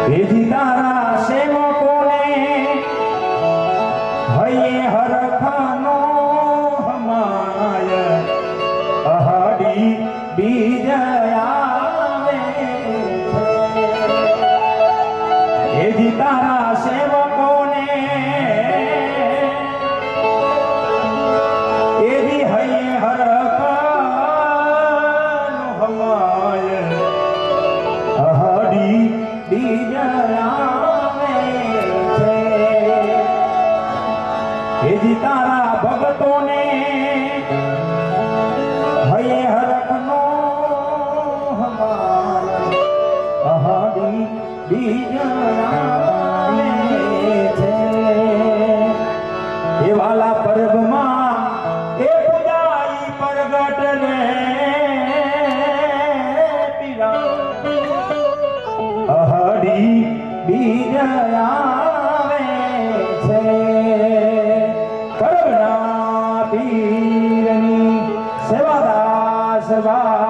એથી તારા સેવકોને હૈયે હરખનો હમાય અહાડી બીજ આવે એથી તારા સેવકોને એથી હૈયે હરખનો હમાય અહાડી બીજ આવે છે એજી તારા ભગતોને હૈયે હરખનો હમાય અહાડી બીજ આવે છે એ વાલા પર્વમાં એ પૂજાઈ પ્રગટ રે અહાડી બીજ આવે છે પરગણા પીરની સેવાદાસ વા